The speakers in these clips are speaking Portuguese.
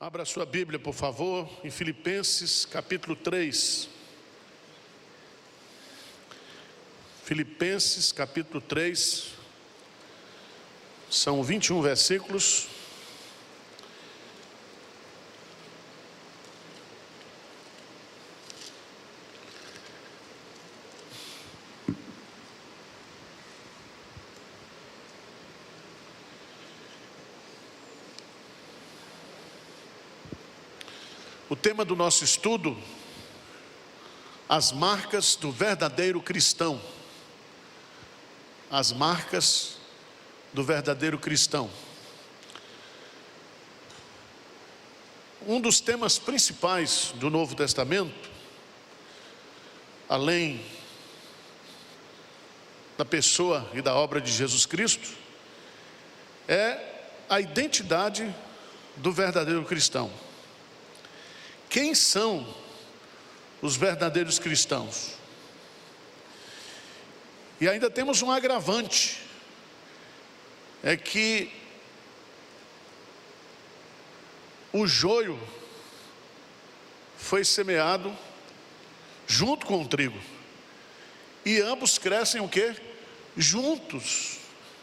Abra sua Bíblia, por favor, em Filipenses capítulo 3. Filipenses capítulo 3, são 21 versículos. O tema do nosso estudo: as marcas do verdadeiro cristão. As marcas do verdadeiro cristão. Um dos temas principais do Novo Testamento, além da pessoa e da obra de Jesus Cristo, é a identidade do verdadeiro cristão. Quem são os verdadeiros cristãos? E ainda temos um agravante, é que o joio foi semeado junto com o trigo, e ambos crescem o quê? Juntos,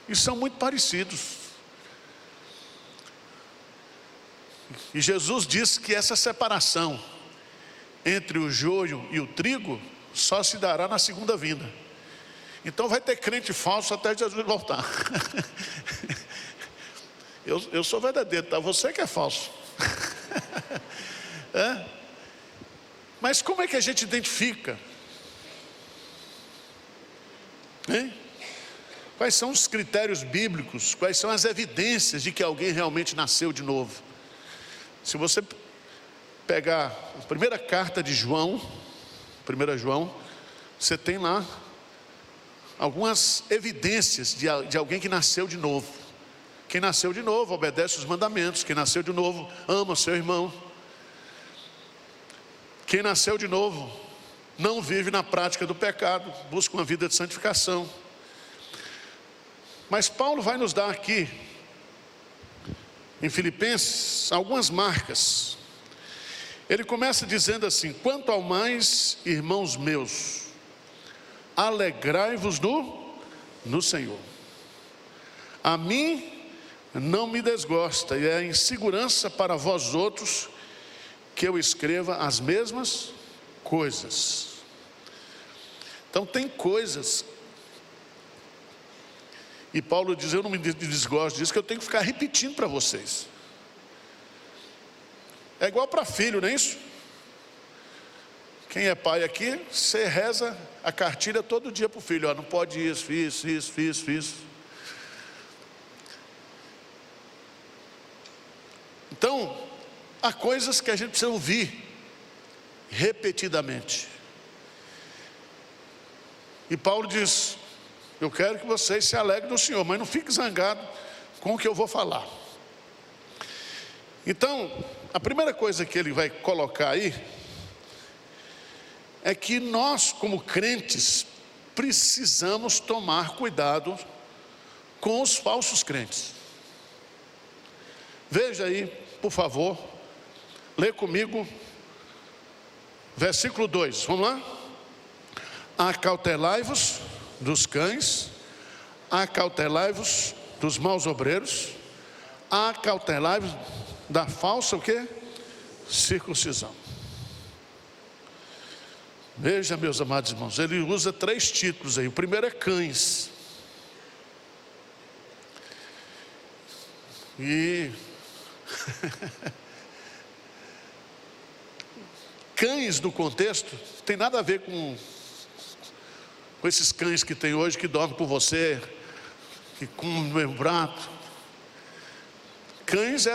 e são muito parecidos. E Jesus disse que essa separação entre o joio e o trigo só se dará na segunda vinda. Então vai ter crente falso até Jesus voltar. Eu sou verdadeiro, tá? Você que é falso. Mas como é que a gente identifica? Quais são os critérios bíblicos? Quais são as evidências de que alguém realmente nasceu de novo? Se você pegar a primeira carta de João, 1 João, você tem lá algumas evidências de alguém que nasceu de novo. Quem nasceu de novo obedece os mandamentos. Quem nasceu de novo ama seu irmão. Quem nasceu de novo não vive na prática do pecado, busca uma vida de santificação. Mas Paulo vai nos dar aqui, em Filipenses, algumas marcas. Ele começa dizendo assim: quanto ao mais, irmãos meus, alegrai-vos no Senhor. A mim não me desgosta, e é em segurança para vós outros que eu escreva as mesmas coisas. Então tem coisas, e Paulo diz: eu não me desgosto disso, que eu tenho que ficar repetindo para vocês. É igual para filho, não é isso? Quem é pai aqui, você reza a cartilha todo dia para o filho: ó, não pode isso, isso. Então, há coisas que a gente precisa ouvir repetidamente. E Paulo diz: eu quero que vocês se alegrem no Senhor, mas não fiquem zangados com o que eu vou falar. Então, a primeira coisa que ele vai colocar aí é que nós, como crentes, precisamos tomar cuidado com os falsos crentes. Veja aí, por favor, lê comigo, versículo 2, vamos lá? Acautelai-vos dos cães, acautelai-vos dos maus obreiros, acautelai-vos da falsa o quê? Circuncisão. Veja, meus amados irmãos, ele usa 3 títulos aí. O primeiro é cães. E cães no contexto tem nada a ver com esses cães que tem hoje, que dormem com você, que comem no mesmo prato. Cães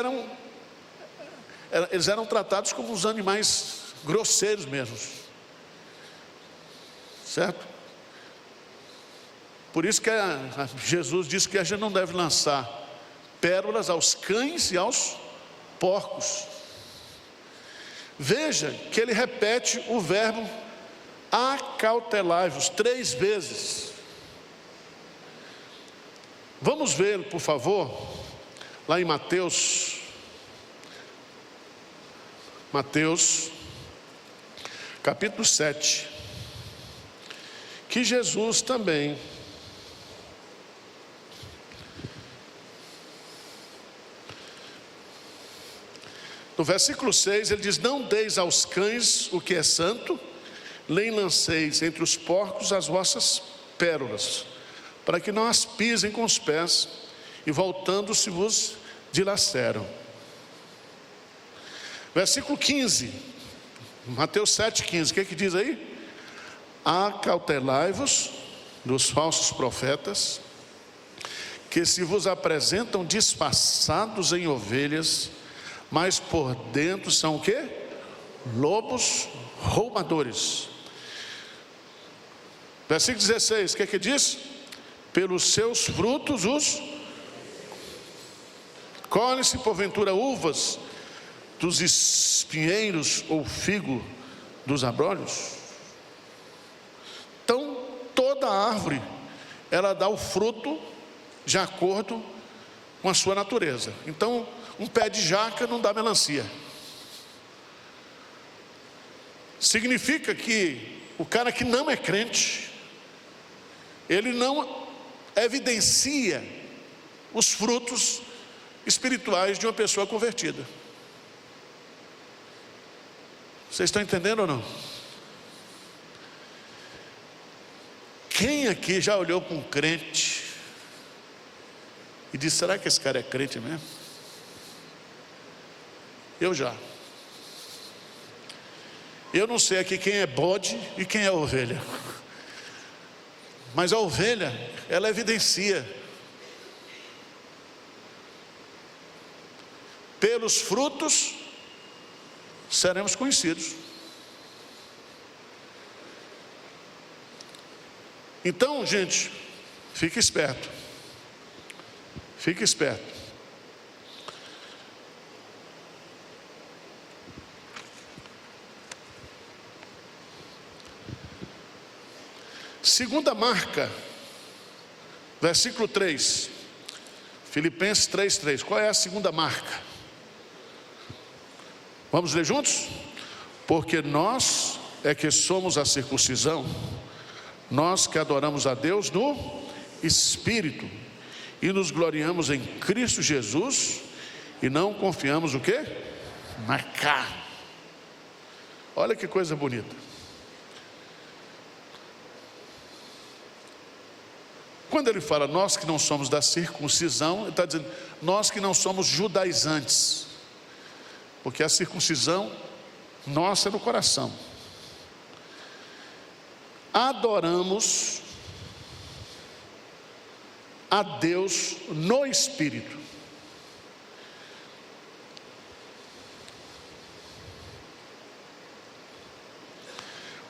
eles eram tratados como os animais grosseiros mesmo, certo? Por isso que Jesus disse que a gente não deve lançar pérolas aos cães e aos porcos. Veja que ele repete o verbo acautelai-vos 3 vezes. Vamos ver, por favor, lá em Mateus Mateus, capítulo 7, que Jesus também no versículo 6 ele diz: não deis aos cães o que é santo, nem lanceis entre os porcos as vossas pérolas, para que não as pisem com os pés, e voltando-se vos dilaceram. Versículo 15, Mateus 7,15, o que diz aí? Acautelai-vos dos falsos profetas, que se vos apresentam disfarçados em ovelhas, mas por dentro são o quê? Lobos roubadores. Versículo 16, o que diz? Pelos seus frutos os colhem-se porventura uvas dos espinheiros ou figo dos abrolhos? Então toda árvore ela dá o fruto de acordo com a sua natureza. Então um pé de jaca não dá melancia. Significa que o cara que não é crente, ele não evidencia os frutos espirituais de uma pessoa convertida. Vocês estão entendendo ou não? Quem aqui já olhou para um crente e disse: será que esse cara é crente mesmo? Eu já. Eu não sei aqui quem é bode e quem é ovelha, mas a ovelha, ela evidencia. Pelos frutos seremos conhecidos. Então, gente, fique esperto. Fique esperto. Segunda marca, versículo 3, Filipenses 3:3. Qual é a segunda marca? Vamos ler juntos? Porque nós é que somos a circuncisão, nós que adoramos a Deus no Espírito e nos gloriamos em Cristo Jesus e não confiamos o quê? Na carne. Olha que coisa bonita. Quando ele fala nós que não somos da circuncisão, ele está dizendo nós que não somos judaizantes, porque a circuncisão nossa é no coração. Adoramos a Deus no Espírito.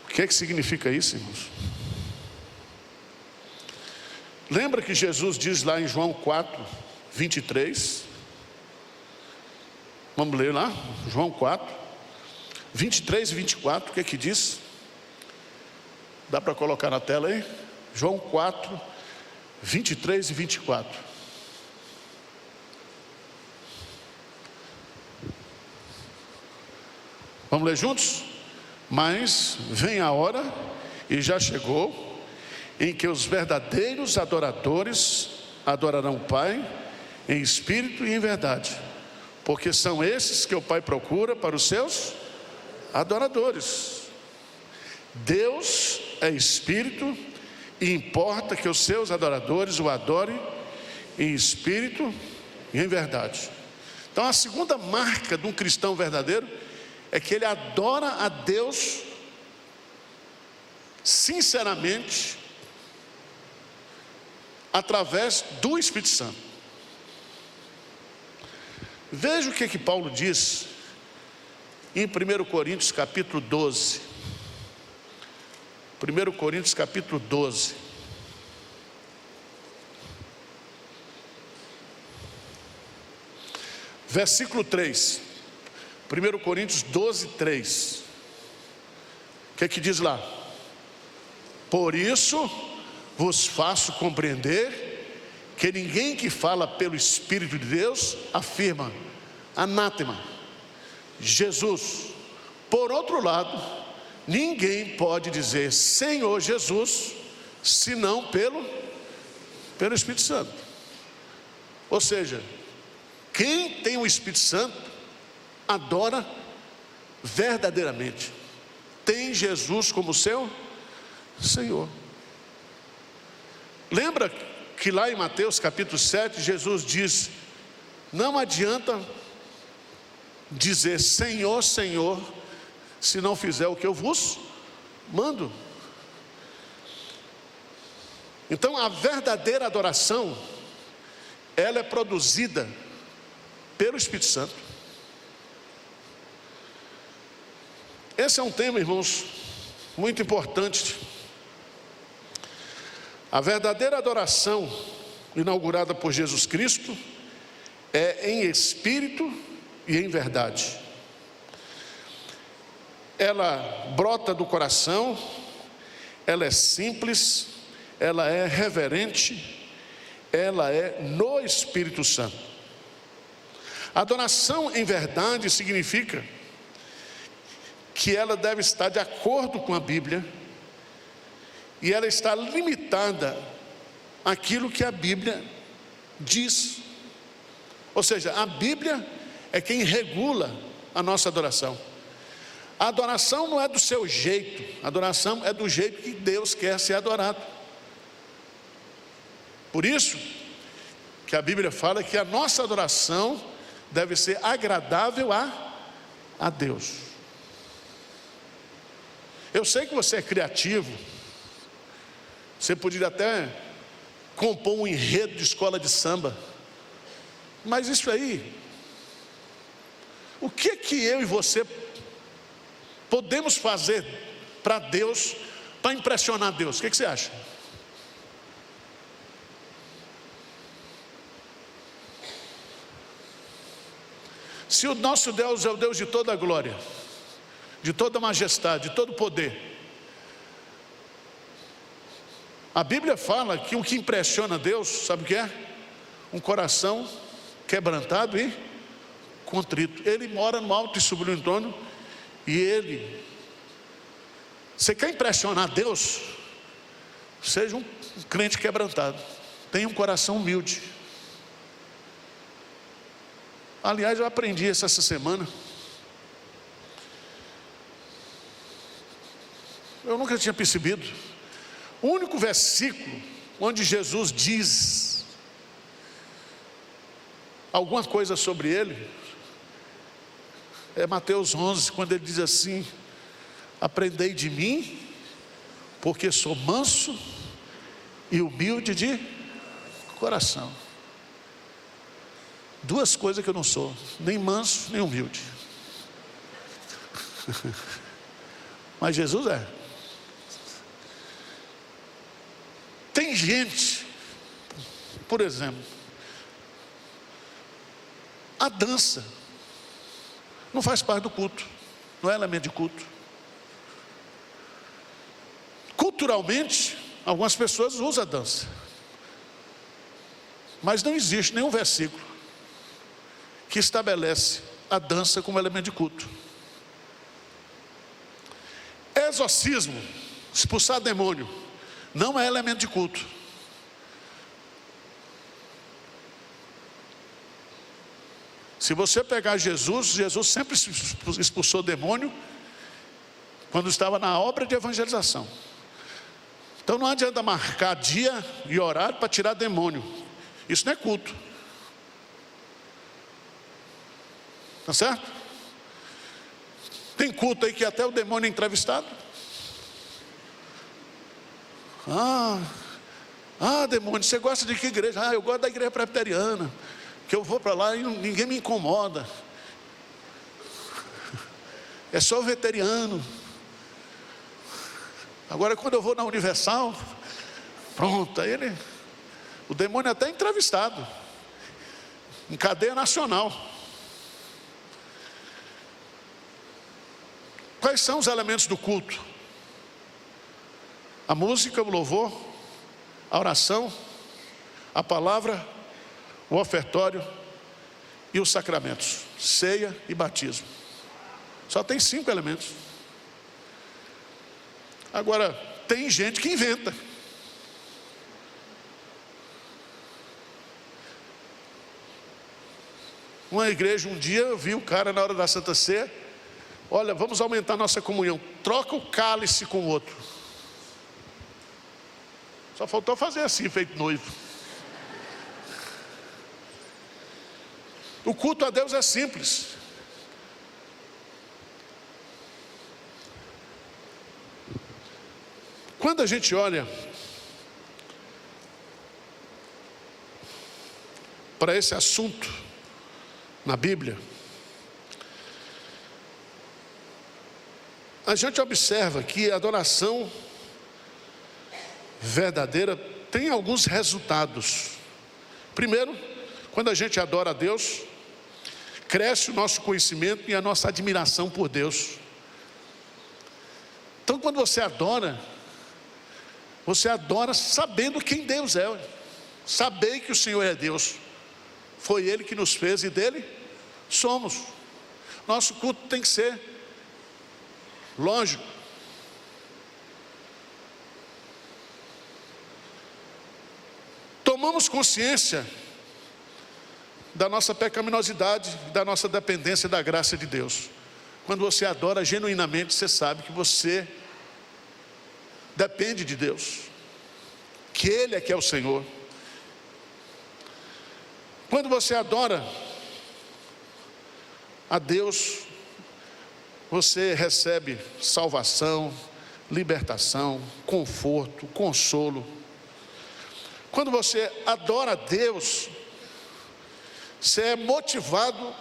O que é que significa isso, irmãos? Lembra que Jesus diz lá em João 4:23? Vamos ler lá, João 4:23 e 24, o que é que diz? Dá para colocar na tela aí? João 4:23 e 24. Vamos ler juntos? Mas vem a hora, e já chegou, em que os verdadeiros adoradores adorarão o Pai em espírito e em verdade, porque são esses que o Pai procura para os seus adoradores. Deus é espírito e importa que os seus adoradores o adorem em espírito e em verdade. Então a segunda marca de um cristão verdadeiro é que ele adora a Deus sinceramente, através do Espírito Santo. Veja o que Paulo diz em 1 Coríntios capítulo 12. 1 Coríntios capítulo 12. Versículo 3. 1 Coríntios 12:3. O que diz lá? Por isso vos faço compreender que ninguém que fala pelo Espírito de Deus afirma anátema, Jesus Por outro lado, ninguém pode dizer Senhor Jesus, senão pelo Espírito Santo. Ou seja, quem tem o Espírito Santo, adora verdadeiramente, tem Jesus como seu Senhor. Lembra que lá em Mateus capítulo 7, Jesus diz: não adianta dizer Senhor, Senhor, se não fizer o que eu vos mando. Então a verdadeira adoração, ela é produzida pelo Espírito Santo. Esse é um tema, irmãos, muito importante. A verdadeira adoração, inaugurada por Jesus Cristo, é em espírito e em verdade. Ela brota do coração, ela é simples, ela é reverente, ela é no Espírito Santo. Adoração em verdade significa que ela deve estar de acordo com a Bíblia, e ela está limitada àquilo que a Bíblia diz. Ou seja, a Bíblia é quem regula a nossa adoração. A adoração não é do seu jeito, a adoração é do jeito que Deus quer ser adorado. Por isso que a Bíblia fala que a nossa adoração deve ser agradável a Deus. Eu sei que você é criativo, você poderia até compor um enredo de escola de samba, mas isso aí, o que eu e você podemos fazer para Deus, para impressionar Deus? O que você acha? Se o nosso Deus é o Deus de toda a glória, de toda a majestade, de todo o poder, a Bíblia fala que o que impressiona Deus, sabe o que é? Um coração quebrantado e contrito. Ele mora no alto e sublime trono, e você quer impressionar Deus? Seja um crente quebrantado, tenha um coração humilde. Aliás, eu aprendi isso essa semana. Eu nunca tinha percebido. O único versículo onde Jesus diz alguma coisa sobre ele é Mateus 11, quando ele diz assim: aprendei de mim, porque sou manso e humilde de coração. Duas coisas que eu não sou, nem manso, nem humilde. Mas Jesus é. Tem gente, por exemplo, a dança não faz parte do culto, não é elemento de culto. Culturalmente, algumas pessoas usam a dança, mas não existe nenhum versículo que estabelece a dança como elemento de culto. Exorcismo, expulsar demônio, não é elemento de culto. Se você pegar Jesus sempre expulsou demônio quando estava na obra de evangelização. Então não adianta marcar dia e horário para tirar demônio. Isso não é culto. Tá certo? Tem culto aí que até o demônio é entrevistado. Demônio, você gosta de que igreja? Eu gosto da igreja presbiteriana, que eu vou para lá e ninguém me incomoda. É só o veteriano. Agora quando eu vou na Universal, pronto, aí o demônio é até entrevistado em cadeia nacional. Quais são os elementos do culto? A música, o louvor, a oração, a palavra, o ofertório e os sacramentos, ceia e batismo. Só tem 5 elementos. Agora, tem gente que inventa. Uma igreja, um dia eu vi o cara na hora da Santa Ceia: olha, vamos aumentar nossa comunhão, troca o cálice com o outro. Só faltou fazer assim, feito noivo. O culto a Deus é simples. Quando a gente olha para esse assunto na Bíblia, a gente observa que a adoração verdadeira tem alguns resultados. Primeiro, quando a gente adora a Deus, cresce o nosso conhecimento e a nossa admiração por Deus. Então, quando você adora sabendo quem Deus é. Saber que o Senhor é Deus. Foi Ele que nos fez e dele somos. Nosso culto tem que ser lógico. Tomamos consciência da nossa pecaminosidade, da nossa dependência da graça de Deus. Quando você adora genuinamente, você sabe que você depende de Deus, que Ele é que é o Senhor. Quando você adora a Deus, você recebe salvação, libertação, conforto, consolo. Quando você adora a Deus, você é motivado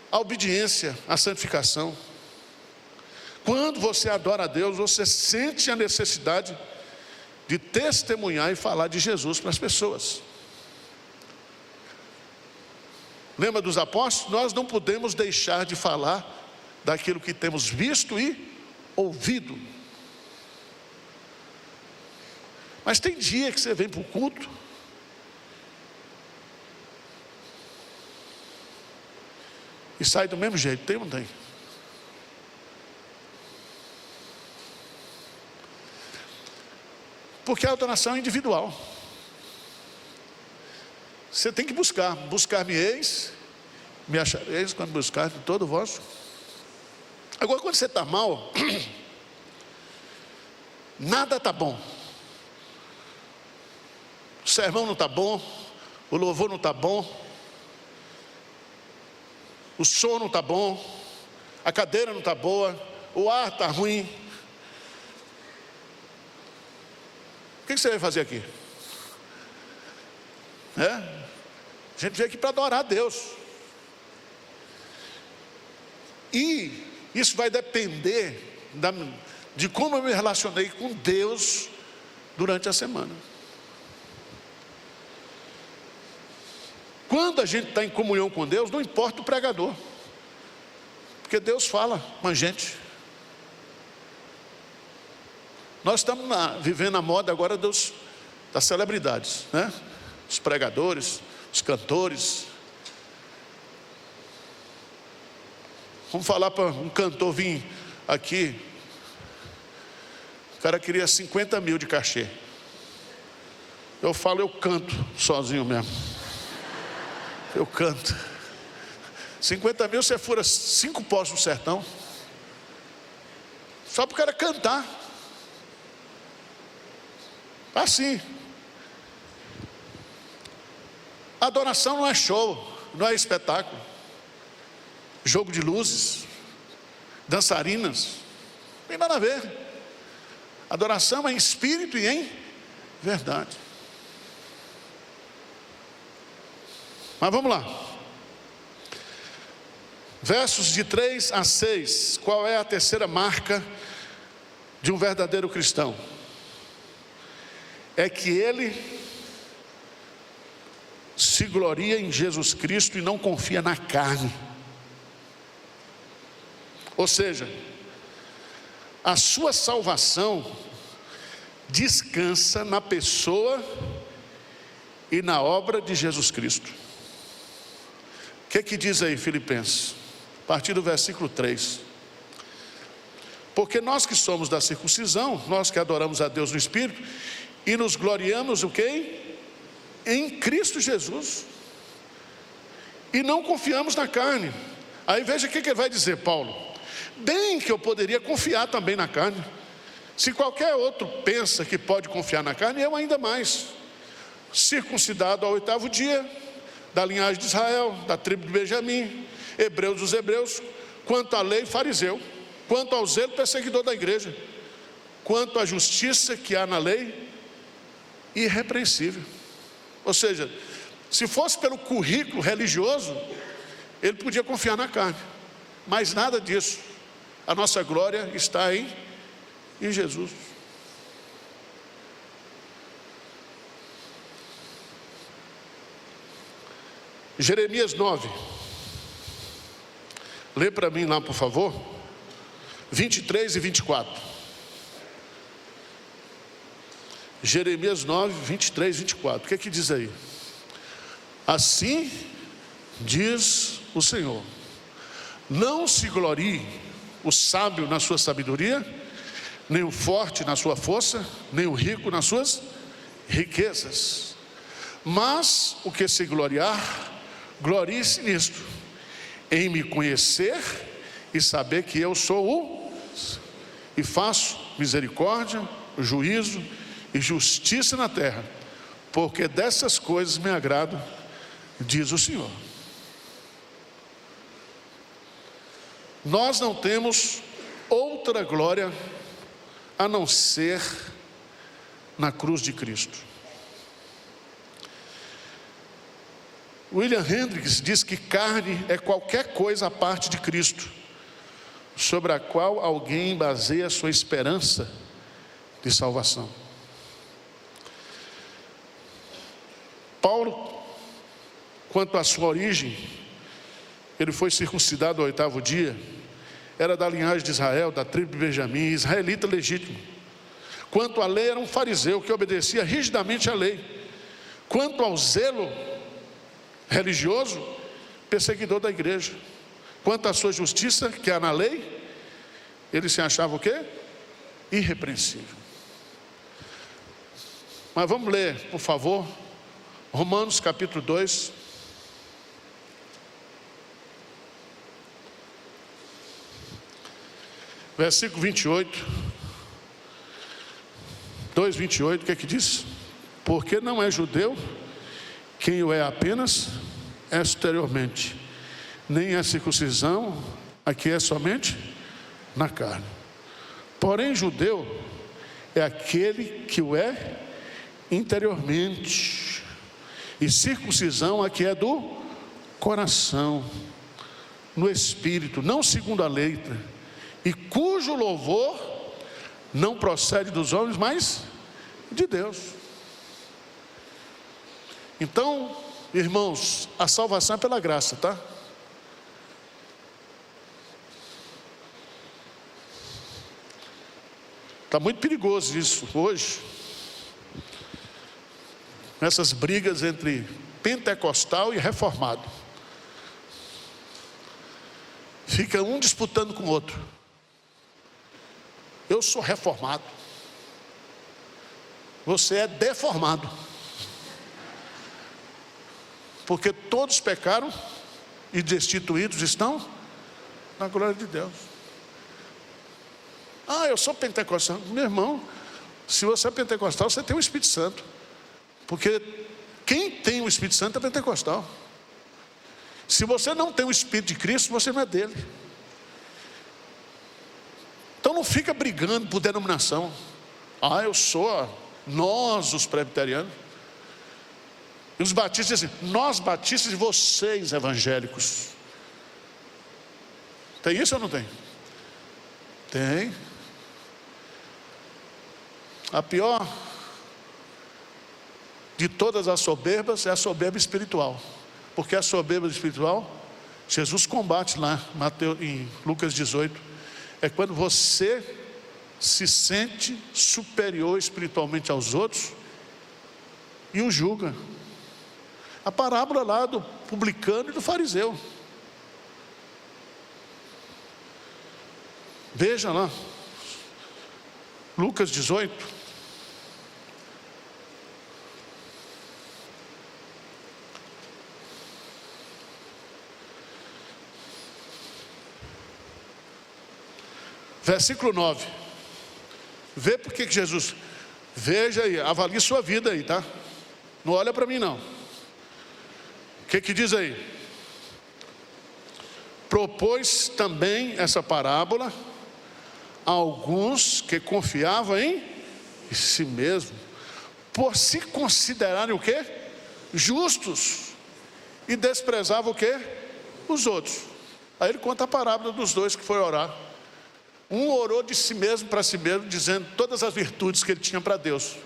à obediência, à santificação. Quando você adora a Deus, você sente a necessidade de testemunhar e falar de Jesus para as pessoas. Lembra dos apóstolos? Nós não podemos deixar de falar daquilo que temos visto e ouvido. Mas tem dia que você vem para o culto e sai do mesmo jeito, tem ou não tem? Porque a adoração é individual. Você tem que buscar-me-eis, me achareis quando buscar de todo o vosso. Agora, quando você está mal, nada está bom. O sermão não está bom, o louvor não está bom, o som não está bom, a cadeira não está boa, o ar está ruim. O que você vai fazer aqui? A gente veio aqui para adorar a Deus. E isso vai depender de como eu me relacionei com Deus durante a semana. Quando a gente está em comunhão com Deus, não importa o pregador, porque Deus fala com a gente. Nós estamos vivendo a moda agora das celebridades, né? Os pregadores, os cantores. Vamos falar para um cantor vir aqui. O cara queria 50 mil de cachê. Eu falo, eu canto sozinho mesmo. Eu canto. 50 mil você fura 5 postos no sertão. Só para o cara cantar. Assim. Adoração não é show, não é espetáculo. Jogo de luzes, dançarinas, não tem nada a ver. Adoração é em espírito e em verdade. Mas vamos lá. Versos de 3 a 6. Qual é a terceira marca de um verdadeiro cristão? É que ele se gloria em Jesus Cristo e não confia na carne. Ou seja, a sua salvação descansa na pessoa e na obra de Jesus Cristo. O que diz aí Filipenses? A partir do versículo 3. Porque nós que somos da circuncisão, nós que adoramos a Deus no Espírito, e nos gloriamos o quê? Em Cristo Jesus. E não confiamos na carne. Aí veja o que ele vai dizer, Paulo. Bem que eu poderia confiar também na carne. Se qualquer outro pensa que pode confiar na carne, eu ainda mais. Circuncidado ao 8º dia, da linhagem de Israel, da tribo de Benjamim, hebreus dos hebreus, quanto à lei, fariseu, quanto ao zelo, perseguidor da igreja, quanto à justiça que há na lei, irrepreensível. Ou seja, se fosse pelo currículo religioso, ele podia confiar na carne, mas nada disso. A nossa glória está em Jesus. Jeremias 9. Lê para mim lá, por favor. 23 e 24. Jeremias 9, 23 e 24. O que é que diz aí? Assim diz o Senhor: não se glorie o sábio na sua sabedoria, nem o forte na sua força, nem o rico nas suas riquezas. Mas o que se gloriar, glorie-se nisto, em me conhecer e saber que eu sou e faço misericórdia, juízo e justiça na terra, porque dessas coisas me agrado, diz o Senhor. Nós não temos outra glória a não ser na cruz de Cristo. William Hendricks diz que carne é qualquer coisa à parte de Cristo, sobre a qual alguém baseia sua esperança de salvação. Paulo, quanto à sua origem, ele foi circuncidado ao 8º dia, era da linhagem de Israel, da tribo de Benjamim, israelita legítimo. Quanto à lei, era um fariseu que obedecia rigidamente à lei. Quanto ao zelo religioso, perseguidor da igreja. Quanto à sua justiça, que há na lei, ele se achava o quê? Irrepreensível. Mas vamos ler, por favor, Romanos capítulo 2. Versículo 28. 2:28, o que é que diz? Porque não é judeu quem o é apenas exteriormente, nem a circuncisão aqui é somente na carne. Porém, judeu é aquele que o é interiormente, e circuncisão aqui é do coração, no espírito, não segundo a letra, e cujo louvor não procede dos homens, mas de Deus. Então, irmãos, a salvação é pela graça, tá? Está muito perigoso isso hoje. Essas brigas entre pentecostal e reformado. Fica um disputando com o outro. Eu sou reformado. Você é deformado. Porque todos pecaram e destituídos estão na glória de Deus. Ah, eu sou pentecostal. Meu irmão, se você é pentecostal, você tem o Espírito Santo. Porque quem tem o Espírito Santo é pentecostal. Se você não tem o Espírito de Cristo, você não é dele. Então não fica brigando por denominação. Ah, eu sou, nós os presbiterianos. E os batistas dizem assim, nós batistas e vocês evangélicos. Tem isso ou não tem? Tem. A pior de todas as soberbas é a soberba espiritual. Porque a soberba espiritual, Jesus combate lá, em Lucas 18. É quando você se sente superior espiritualmente aos outros e o julga. A parábola lá do publicano e do fariseu. Veja lá, Lucas 18. Versículo 9. Vê por que Jesus... Veja aí, avalie sua vida aí, tá? Não olha para mim não. O que diz aí? Propôs também essa parábola a alguns que confiavam em si mesmo, por se considerarem o quê? Justos, e desprezavam o quê? Os outros. Aí ele conta a parábola dos dois que foram orar. Um orou de si mesmo para si mesmo, dizendo todas as virtudes que ele tinha para Deus.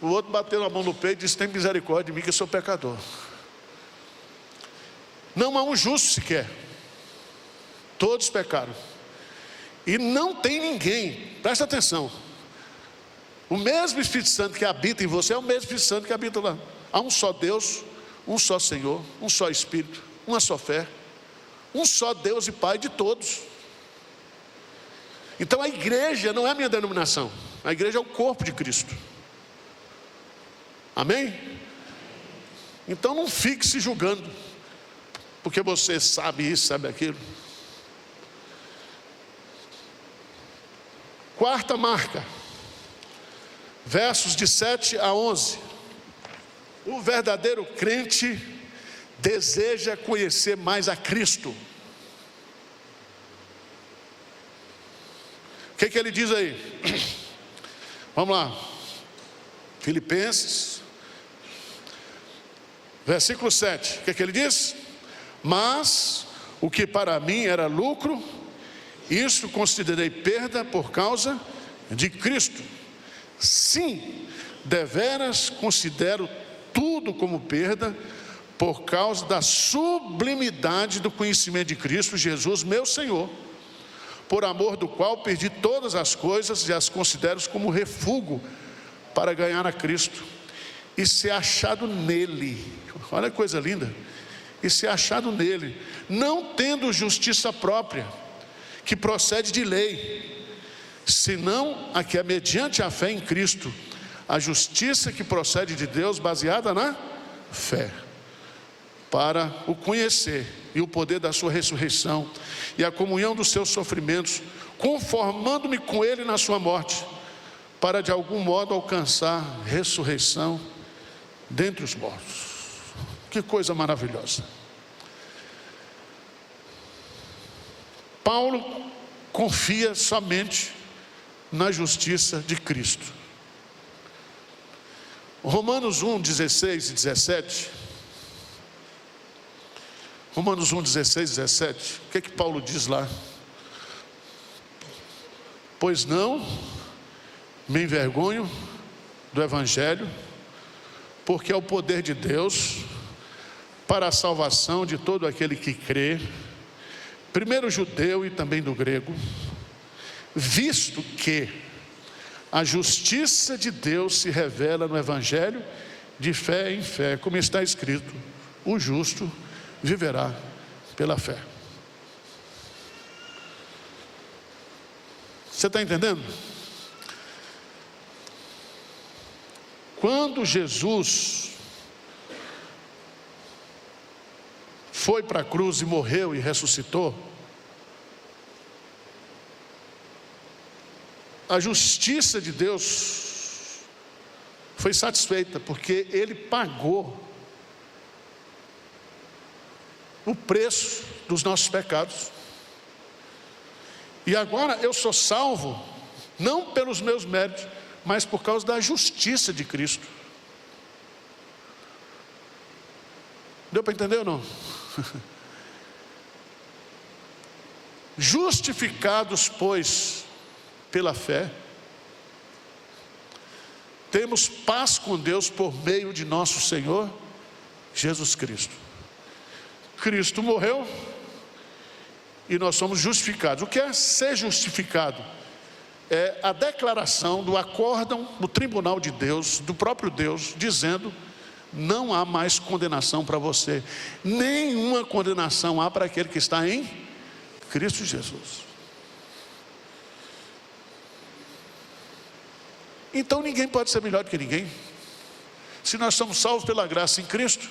O outro bateu a mão no peito e disse: tem misericórdia de mim, que eu sou pecador. Não há um justo sequer. Todos pecaram. E não tem ninguém, presta atenção, o mesmo Espírito Santo que habita em você é o mesmo Espírito Santo que habita lá. Há um só Deus, um só Senhor, um só Espírito, uma só fé, um só Deus e Pai de todos. Então a igreja não é a minha denominação, a igreja é o corpo de Cristo. Amém? Então não fique se julgando, porque você sabe isso, sabe aquilo. Quarta marca, versos de 7 a 11. O verdadeiro crente deseja conhecer mais a Cristo. O que ele diz aí? Vamos lá. Filipenses, versículo 7. O que ele diz? Mas o que para mim era lucro, isso considerei perda por causa de Cristo. Sim, deveras considero tudo como perda por causa da sublimidade do conhecimento de Cristo Jesus, meu Senhor, por amor do qual perdi todas as coisas e as considero como refúgio para ganhar a Cristo e ser achado nele. Olha que coisa linda. E ser achado nele, não tendo justiça própria, que procede de lei, senão a que é mediante a fé em Cristo, a justiça que procede de Deus, baseada na fé, para o conhecer e o poder da sua ressurreição e a comunhão dos seus sofrimentos, conformando-me com ele na sua morte, para de algum modo alcançar ressurreição dentre os mortos. Que coisa maravilhosa. Paulo confia somente na justiça de Cristo. Romanos 1, 16 e 17. Romanos 1, 16 e 17. O que Paulo diz lá? Pois não me envergonho do Evangelho, porque é o poder de Deus para a salvação de todo aquele que crê, primeiro judeu e também do grego, visto que a justiça de Deus se revela no Evangelho de fé em fé, como está escrito: o justo viverá pela fé. Você está entendendo? Quando Jesus foi para a cruz e morreu e ressuscitou, a justiça de Deus foi satisfeita, porque Ele pagou o preço dos nossos pecados. E agora eu sou salvo, não pelos meus méritos, mas por causa da justiça de Cristo. Deu para entender ou não? Justificados, pois, pela fé, temos paz com Deus por meio de nosso Senhor Jesus Cristo. Cristo morreu e nós somos justificados. O que é ser justificado? É a declaração do acórdão no tribunal de Deus, do próprio Deus, dizendo: não há mais condenação para você, nenhuma condenação há para aquele que está em Cristo Jesus. Então ninguém pode ser melhor do que ninguém. Se nós somos salvos pela graça em Cristo,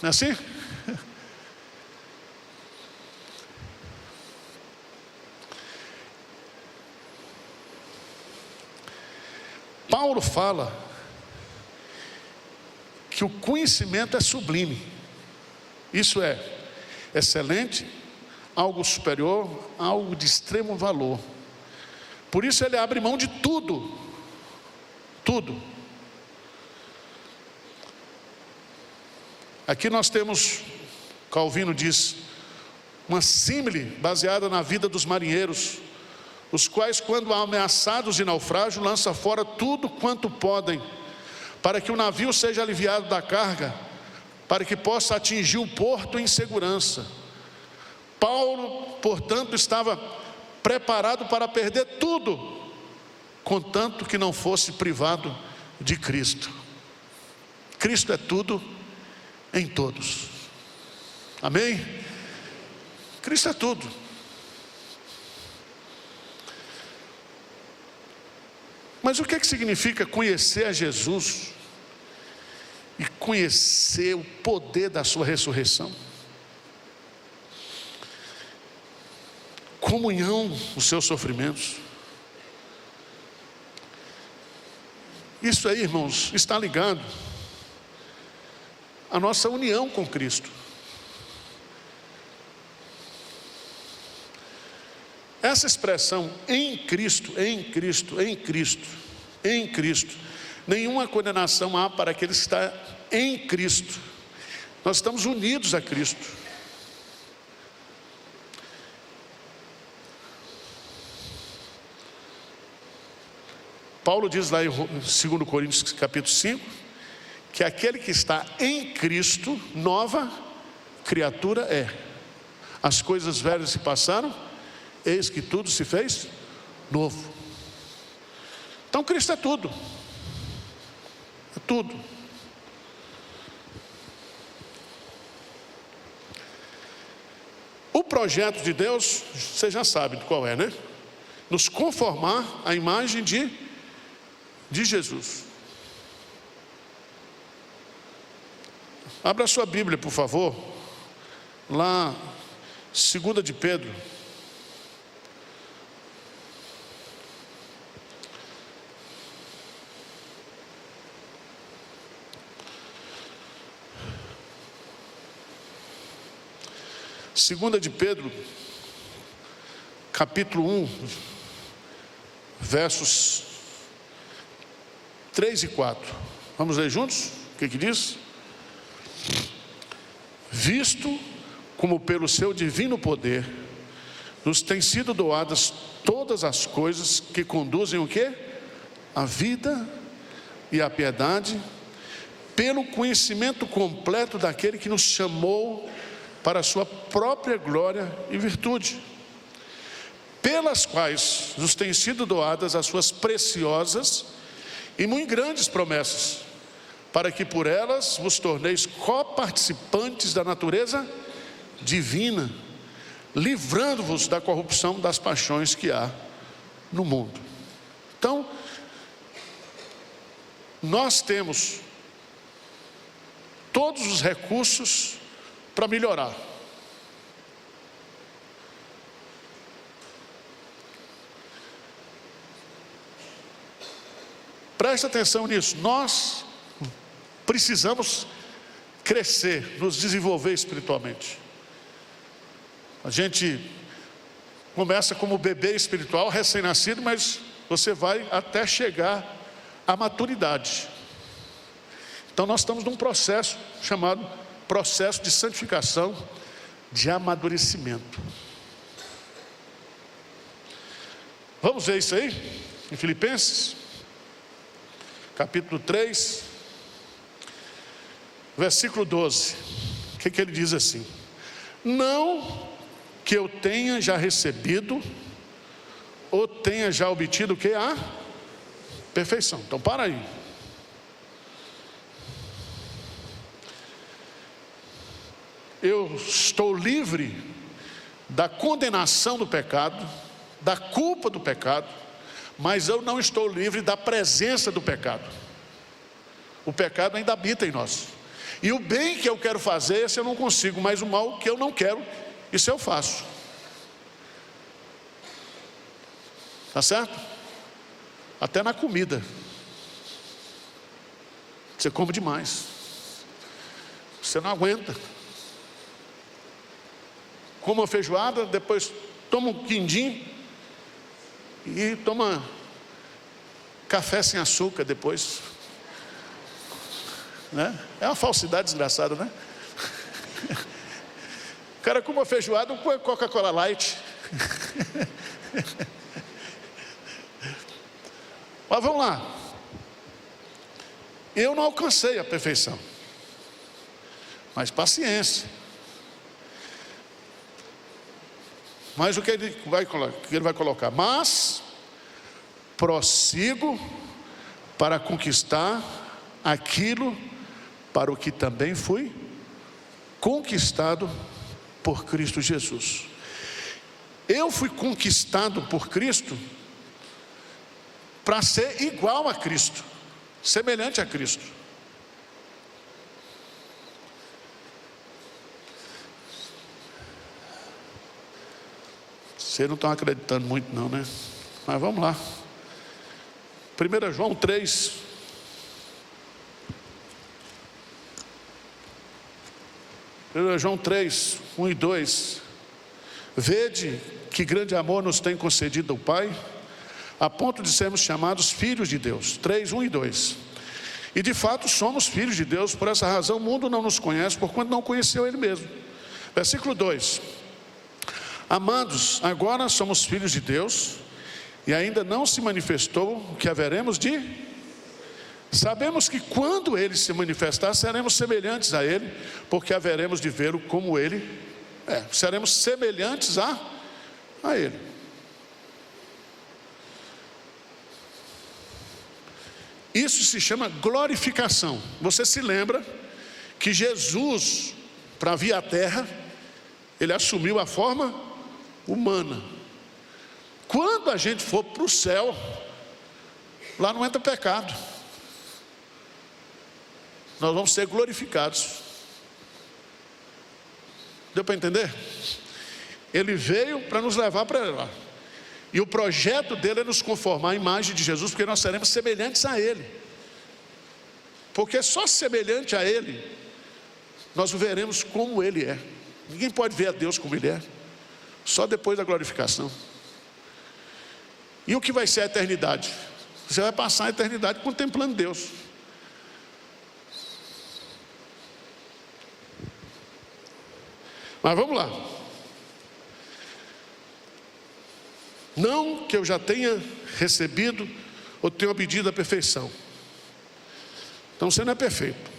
não é assim? Paulo fala que o conhecimento é sublime, isso é, excelente, algo superior, algo de extremo valor. Por isso ele abre mão de tudo, tudo. Aqui nós temos, Calvino diz, uma símile baseada na vida dos marinheiros, os quais, quando ameaçados de naufrágio, lançam fora tudo quanto podem, para que o navio seja aliviado da carga, para que possa atingir o porto em segurança. Paulo, portanto, estava preparado para perder tudo, contanto que não fosse privado de Cristo. Cristo é tudo em todos. Amém? Cristo é tudo. Mas o que significa conhecer a Jesus e conhecer o poder da sua ressurreição? Comunhão com os seus sofrimentos. Isso aí, irmãos, está ligado à nossa união com Cristo. Essa expressão em Cristo, em Cristo, em Cristo, em Cristo, nenhuma condenação há para aqueles que estão em Cristo. Nós estamos unidos a Cristo. Paulo diz lá em 2 Coríntios capítulo 5, que aquele que está em Cristo, nova criatura é. As coisas velhas se passaram, eis que tudo se fez novo. Então Cristo é tudo. É tudo. O projeto de Deus, você já sabe qual é, né? Nos conformar à imagem de Jesus. Abra sua Bíblia, por favor, lá, 2 de Pedro. Segunda de Pedro, capítulo 1, versos 3 e 4. Vamos ler juntos? O que diz? Visto como pelo seu divino poder nos têm sido doadas todas as coisas que conduzem o quê? A vida e a piedade, pelo conhecimento completo daquele que nos chamou para a sua própria glória e virtude, pelas quais nos têm sido doadas as suas preciosas e muito grandes promessas, para que por elas vos torneis coparticipantes da natureza divina, livrando-vos da corrupção das paixões que há no mundo. Então, nós temos todos os recursos para melhorar. Preste atenção nisso. Nós precisamos crescer, nos desenvolver espiritualmente. A gente começa como bebê espiritual, recém-nascido, mas você vai até chegar à maturidade. Então nós estamos num processo chamado processo de santificação, de amadurecimento. Vamos ver isso aí? Em Filipenses, capítulo 3, versículo 12. O que ele diz assim? Não que eu tenha já recebido, ou tenha já obtido o que? A perfeição. Então para aí. Eu estou livre da condenação do pecado, da culpa do pecado, mas eu não estou livre da presença do pecado. O pecado ainda habita em nós. E o bem que eu quero fazer, esse eu não consigo, mas o mal que eu não quero, isso eu faço. Tá certo? Até na comida. Você come demais. Você não aguenta. Come uma feijoada, depois toma um quindim e toma café sem açúcar depois. Né? É uma falsidade desgraçada, né? O cara come uma feijoada com Coca-Cola Light. Mas vamos lá. Eu não alcancei a perfeição, mas paciência. Mas o que ele vai colocar? Mas prossigo para conquistar aquilo para o que também fui conquistado por Cristo Jesus. Eu fui conquistado por Cristo para ser igual a Cristo, semelhante a Cristo. Vocês não estão acreditando muito não, né? Mas vamos lá. 1 João 3. 1 João 3, 1 e 2. Vede que grande amor nos tem concedido o Pai, a ponto de sermos chamados filhos de Deus. 3, 1 e 2. E de fato somos filhos de Deus, por essa razão o mundo não nos conhece, porquanto não conheceu Ele mesmo. Versículo 2. Amados, agora somos filhos de Deus, e ainda não se manifestou o que haveremos de... Sabemos que quando Ele se manifestar, seremos semelhantes a Ele, porque haveremos de vê-lo como Ele é. Seremos semelhantes a Ele. Isso se chama glorificação. Você se lembra que Jesus, para vir à terra, Ele assumiu a forma humana. Quando a gente for para o céu, lá não entra pecado. Nós vamos ser glorificados. Deu para entender? Ele veio para nos levar para lá. E o projeto dele é nos conformar à imagem de Jesus, porque nós seremos semelhantes a Ele. Porque só semelhante a Ele, nós o veremos como Ele é. Ninguém pode ver a Deus como Ele é, só depois da glorificação. E o que vai ser a eternidade? Você vai passar a eternidade contemplando Deus. Mas vamos lá. Não que eu já tenha recebido ou tenha obtido a perfeição. Então você não é perfeito.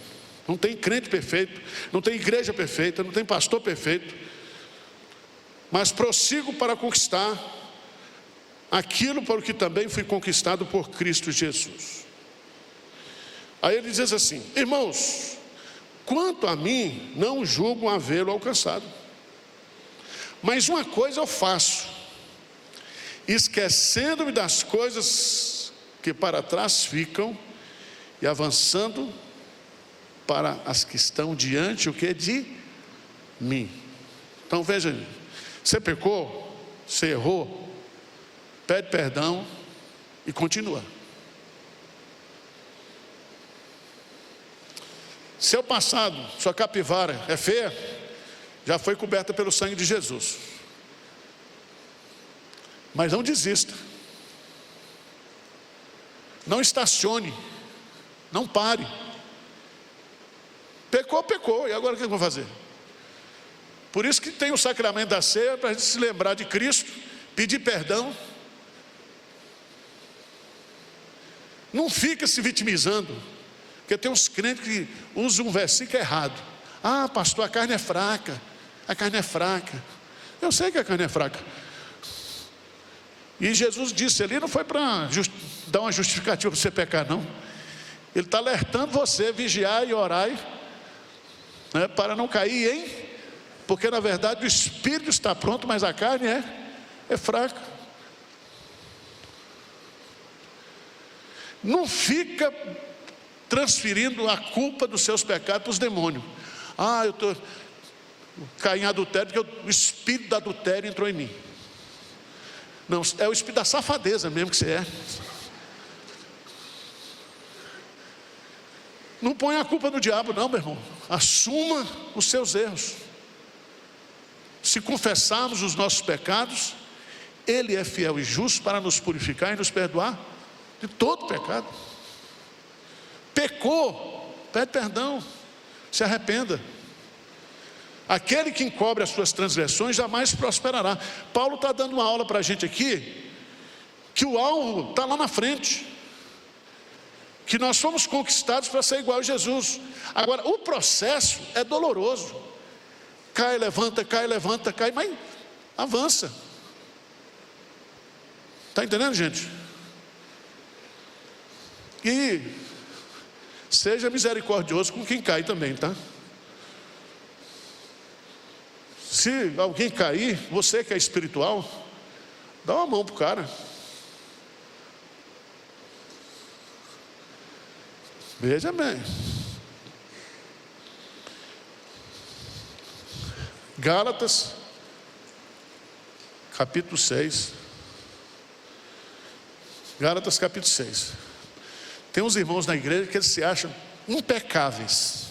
Não tem crente perfeito, não tem igreja perfeita, não tem pastor perfeito. Mas prossigo para conquistar aquilo para o que também fui conquistado por Cristo Jesus. Aí ele diz assim: irmãos, quanto a mim, não julgo havê-lo alcançado. Mas uma coisa eu faço, esquecendo-me das coisas que para trás ficam e avançando para as que estão diante, o que? De mim. Então veja, você pecou, você errou, pede perdão e continua. Seu passado, sua capivara é feia, já foi coberta pelo sangue de Jesus. Mas não desista. Não estacione. Não pare. Pecou, pecou. E agora o que eu vou fazer? Por isso que tem o sacramento da ceia, para a gente se lembrar de Cristo, pedir perdão. Não fica se vitimizando. Porque tem uns crentes que usam um versículo errado. Ah, pastor, a carne é fraca. A carne é fraca. Eu sei que a carne é fraca. E Jesus disse ali, não foi para dar uma justificativa para você pecar, não. Ele está alertando você, vigiar e orar, né, para não cair em... Porque na verdade o espírito está pronto, mas a carne é fraca. Não fica transferindo a culpa dos seus pecados para os demônios. Eu caí em adultério porque o espírito do adultério entrou em mim. Não, é o espírito da safadeza mesmo que você é. Não põe a culpa no diabo não, meu irmão. Assuma os seus erros. Se confessarmos os nossos pecados, Ele é fiel e justo para nos purificar e nos perdoar de todo pecado. Pecou, pede perdão, se arrependa. Aquele que encobre as suas transgressões jamais prosperará. Paulo está dando uma aula para a gente aqui, que o alvo está lá na frente, que nós fomos conquistados para ser igual a Jesus. Agora, o processo é doloroso. Cai, levanta, cai, mas avança. Está entendendo, gente? E seja misericordioso com quem cai também, tá? Se alguém cair, você que é espiritual, dá uma mão para o cara. Veja bem. Gálatas, capítulo 6. Gálatas, capítulo 6. Tem uns irmãos na igreja que eles se acham impecáveis.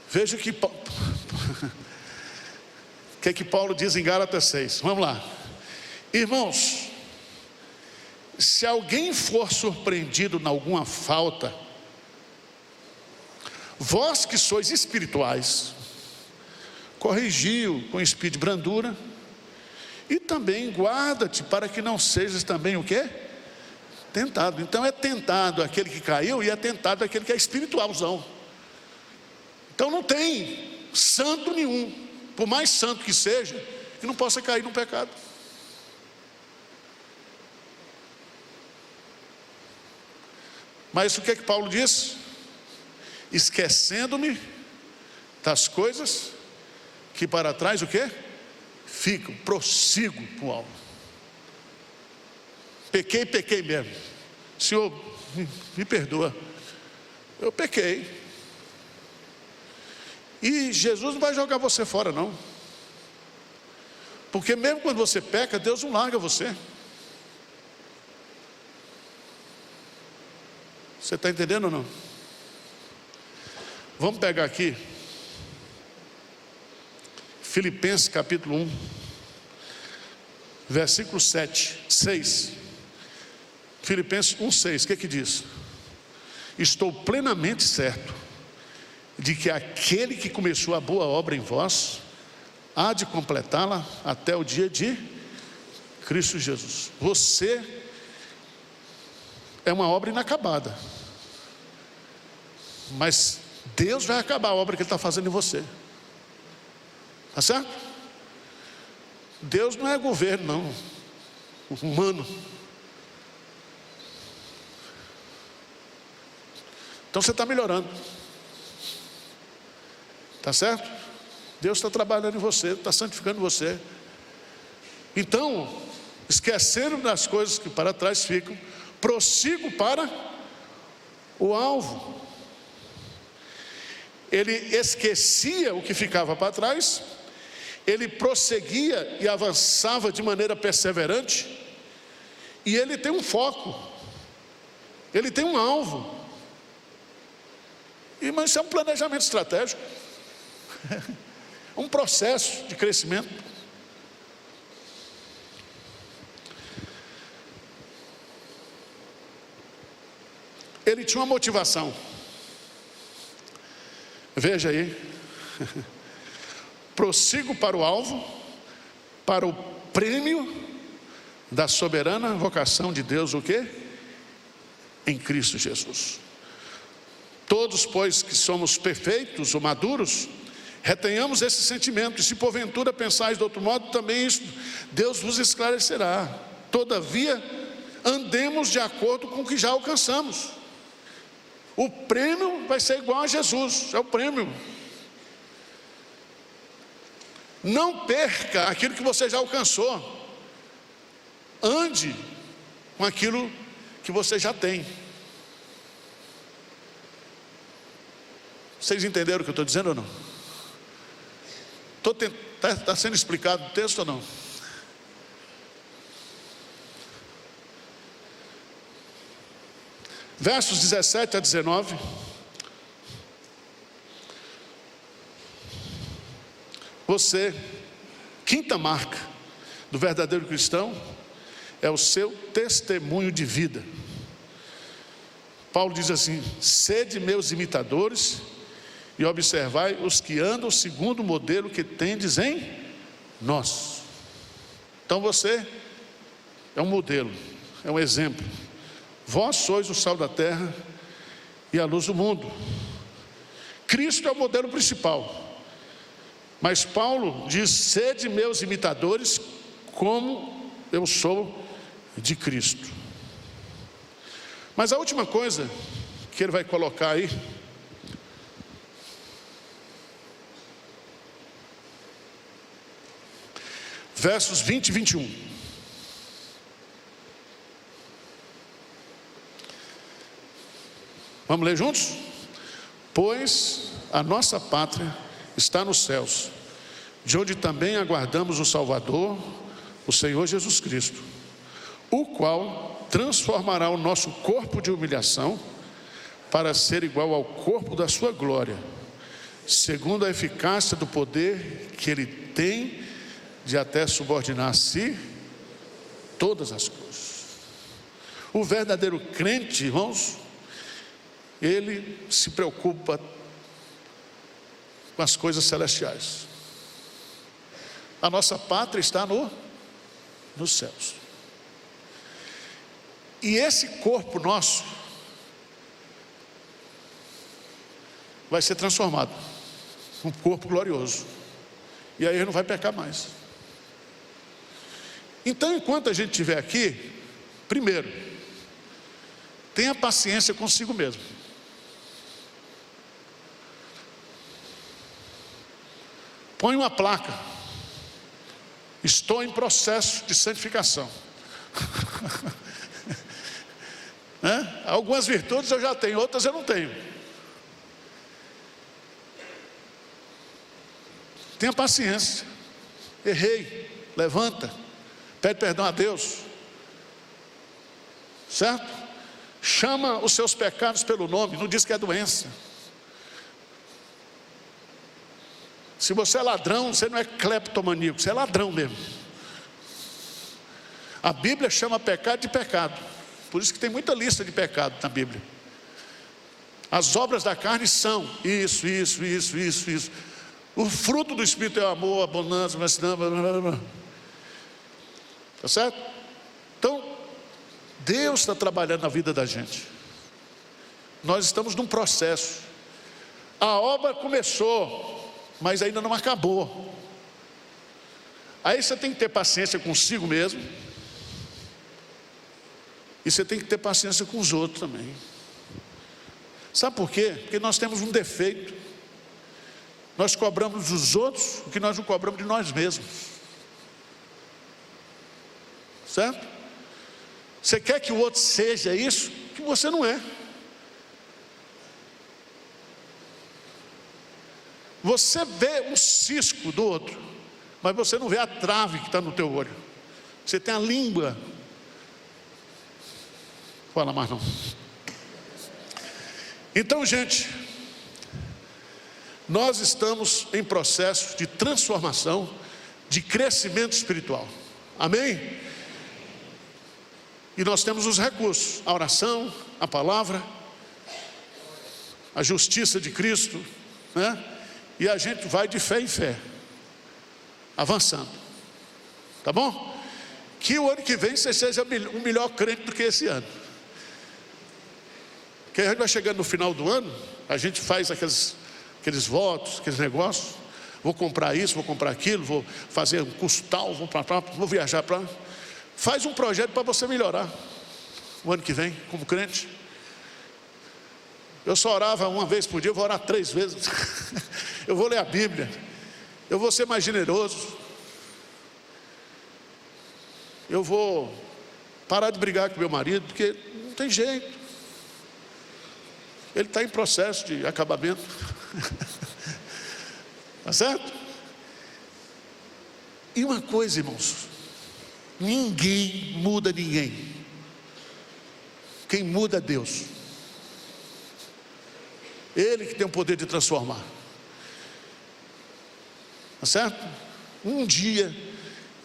Veja o que Paulo diz em Gálatas 6. Vamos lá. Irmãos, se alguém for surpreendido em alguma falta, vós que sois espirituais, corrigiu com espírito de brandura, e também guarda-te para que não sejas também o quê? Tentado. Então é tentado aquele que caiu e é tentado aquele que é espiritualzão. Então não tem santo nenhum, por mais santo que seja, que não possa cair no pecado. Mas o que é que Paulo diz? Esquecendo-me das coisas que para trás o quê? Ficam, prossigo para o alvo. Pequei mesmo. Senhor, me perdoa. Eu pequei. E Jesus não vai jogar você fora não. Porque mesmo quando você peca, Deus não larga você. Você está entendendo ou não? Vamos pegar aqui Filipenses capítulo 1, versículo 6. Filipenses 1:6, o que diz? Estou plenamente certo de que aquele que começou a boa obra em vós há de completá-la até o dia de Cristo Jesus. Você é uma obra inacabada, mas Deus vai acabar a obra que Ele está fazendo em você. Está certo? Deus não é governo não, humano. Então você está melhorando. Está certo? Deus está trabalhando em você, está santificando você. Então, esquecendo das coisas que para trás ficam, prossigo para o alvo. Ele esquecia o que ficava para trás, ele prosseguia e avançava de maneira perseverante, e ele tem um foco, ele tem um alvo. Mas isso é um planejamento estratégico. Um processo de crescimento. Ele tinha uma motivação. Veja aí. Prossigo para o alvo, para o prêmio da soberana vocação de Deus, o quê? Em Cristo Jesus. Todos, pois, que somos perfeitos ou maduros, retenhamos esse sentimento, e se porventura pensais de outro modo, também isso Deus vos esclarecerá. Todavia, andemos de acordo com o que já alcançamos. O prêmio vai ser igual a Jesus, é o prêmio. Não perca aquilo que você já alcançou. ande com aquilo que você já tem. Vocês entenderam o que eu estou dizendo ou não? Está sendo explicado o texto ou não? Versos 17 a 19. Você, quinta marca do verdadeiro cristão, é o seu testemunho de vida. Paulo diz assim: sede meus imitadores e observai os que andam segundo o modelo que tendes em nós. Então você é um modelo, é um exemplo. Vós sois o sal da terra e a luz do mundo. Cristo é o modelo principal. Mas Paulo diz: sede meus imitadores, como eu sou de Cristo. Mas a última coisa que ele vai colocar aí, versos 20 e 21. Vamos ler juntos? Pois a nossa pátria está nos céus, de onde também aguardamos o Salvador, o Senhor Jesus Cristo, o qual transformará o nosso corpo de humilhação para ser igual ao corpo da sua glória, segundo a eficácia do poder que ele tem de até subordinar a si todas as coisas. O verdadeiro crente, irmãos, ele se preocupa com as coisas celestiais. A nossa pátria está nos céus. E esse corpo nosso vai ser transformado num corpo glorioso. E aí ele não vai pecar mais. Então, enquanto a gente estiver aqui, primeiro, tenha paciência consigo mesmo. Põe uma placa: estou em processo de santificação. Algumas virtudes eu já tenho, outras eu não tenho. Tenha paciência. Errei, levanta, pede perdão a Deus, certo? Chama os seus pecados pelo nome, não diz que é doença. Se você é ladrão, você não é cleptomaníaco, você é ladrão mesmo. A Bíblia chama pecado de pecado. Por isso que tem muita lista de pecado na Bíblia. As obras da carne são isso. O fruto do Espírito é o amor, a bonança, tá certo? Então, Deus está trabalhando na vida da gente. Nós estamos num processo. A obra começou, mas ainda não acabou. Aí você tem que ter paciência consigo mesmo, e você tem que ter paciência com os outros também. Sabe por quê? Porque nós temos um defeito. Nós cobramos dos outros o que nós não cobramos de nós mesmos. Certo? Você quer que o outro seja isso que você não é. Você vê um cisco do outro, mas você não vê a trave que está no teu olho. Você tem a língua. Fala mais não. Então, gente, nós estamos em processo de transformação, de crescimento espiritual. Amém? E nós temos os recursos: a oração, a palavra, a justiça de Cristo, né? E a gente vai de fé em fé, avançando. Tá bom? Que o ano que vem você seja um melhor crente do que esse ano. Porque a gente vai chegando no final do ano, a gente faz aqueles votos, aqueles negócios. Vou comprar isso, vou comprar aquilo, vou fazer um curso tal, vou viajar para lá. Faz um projeto para você melhorar o ano que vem, como crente. Eu só orava uma vez por dia, eu vou orar 3 vezes. Eu vou ler a Bíblia. Eu vou ser mais generoso. Eu vou parar de brigar com meu marido, porque não tem jeito. Ele está em processo de acabamento. Tá certo? E uma coisa, irmãos, ninguém muda ninguém. Quem muda é Deus. Ele que tem o poder de transformar. Tá certo? Um dia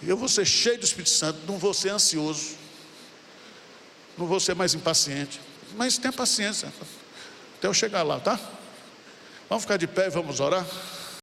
eu vou ser cheio do Espírito Santo, não vou ser ansioso, não vou ser mais impaciente, mas tenha paciência até eu chegar lá, tá? Vamos ficar de pé e vamos orar.